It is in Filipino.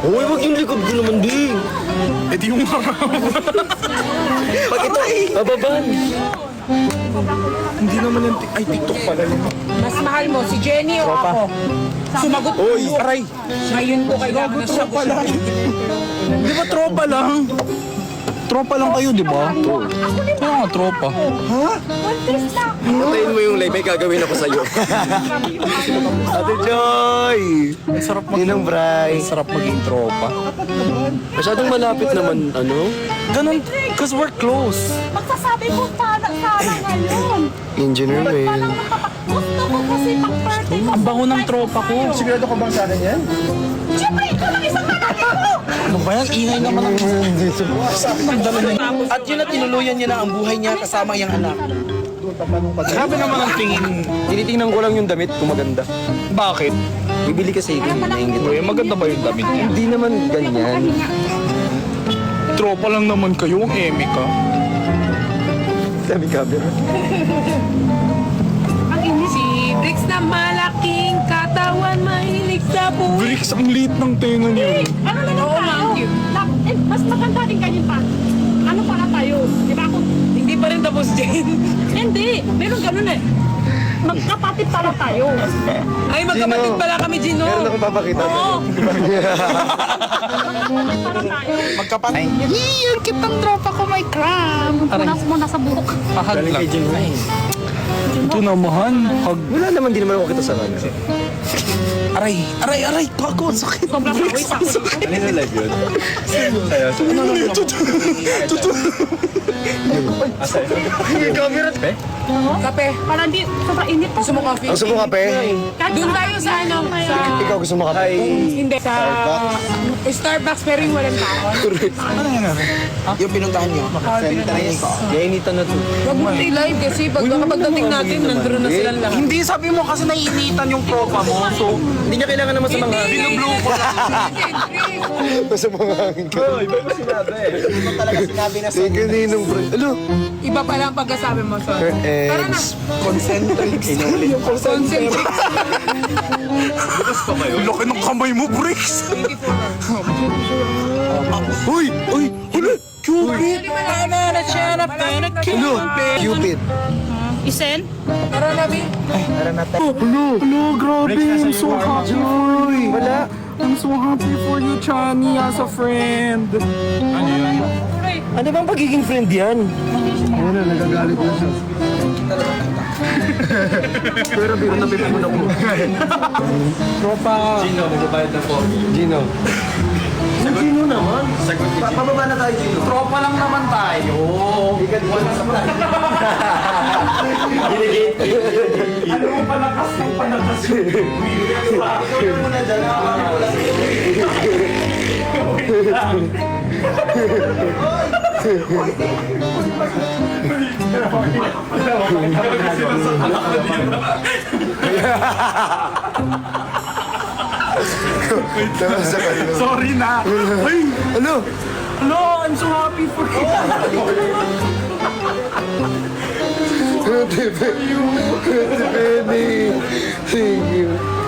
Uy, wag yung likod ko naman, Ding. Eh di yung mga... Pag ito, bababan. Hindi naman yung... Ay, TikTok pala yun. Mas mahal mo, si Jenny o ako? Sumagot ko. Uy, aray. Ngayon ko kailangan na Tropa sagot. lang. Di ba tropa lang? Tropa lang kayo, di ba? Kaya nga, tropa. Ha? Patayin mo yung live, may gagawin ako sa'yo. Ate Joy! Ang sarap Ninang Bray. Sarap maging tropa. Masyadong malapit naman, ano? Ganun, cause we're close. Magsasabi ko sana ngayon. Engineer mo eh. Parang gusto ko kasi pag-birthday mo. Ang bango ng tropa ko. Sigurado ka bang sana yan? Siyempre, ikaw lang isang lalaki ko. Ano ba yan? Ingay naman ang... Nagdala niya. At yun na tinuluyan niya na ang buhay niya kasama yung anak. Grabe naman ang tingin. Tinitingnan ko lang yung damit kung maganda. Bakit? Bibili kasi naingit. Uy, maganda ba yung damit niya? Hindi naman ganyan. Tropa lang naman kayo, ang eme ka. Sabi camera. Si Bricks na malaking katawan, mahilig sa buhay. Bricks, ang liit ng tenga niyo. Ano na lang tayo? Mas maganda din ganyan pa. Ano pala tayo? Di ba ako? Hindi pa rin tapos, Jen. Hindi. Meron ganun eh. Magkapatid pala tayo. Ay, magkapatid pala kami, Gino. Meron akong papakita. Oo. Magkapatid pala tayo. Magkapatay. Yun, kitang tropa ko may cram. Punas mo na sa buhok. Pahag Galing lang. kay Jim. Ito naman. Hag. Wala naman, di naman ako kita sa kanya. Aray, aray, aray. Kago, ang sakit. Sobrang Bricks, sakit. ang sakit. Ano yung live yun? Yung camera. Kape. Parang di, sobrang init po. Gusto mo coffee? Gusto mo kape? Doon tayo sa ano, sa... Ikaw gusto mo kape? Hindi, sa... Starbucks, pero yung walang tao. Yung pinuntahan niyo. Yainitan na to. Huwag mo i-live kasi kapag dating natin, nandun na silang lahat. Hindi, sabi mo kasi naiinitan yung tropa mo. So, Hindi niya kailangan naman sa mga... binublow ko lang. Sa mga hangin ka. Iba yung sinabi. Ano talaga sinabi na sa Sige, Ninong Bray. Ano? Iba pala ang pagkasabi mo, so. Tara na. concentrics. Concentric. Ang laki ng kamay mo, Bricks. Uy! Uy! Uy! Cupid! Ano? Cupid. Isen? Tara na, Bi. Hello, grabe. I'm so happy for you. Wala. I'm so happy for you, Chani, as a friend. Ano yun? Ano bang pagiging friend yan? Pero biro na biro mo na po. Tropa. Gino, magbabayad na po. Gino. Gino naman. Pababa na tayo, Gino. Tropa lang naman tayo. Ano mo palakas ng panakas? Sorry na. Ay! Ano? Hello, I'm so happy for you. Benny. Thank you.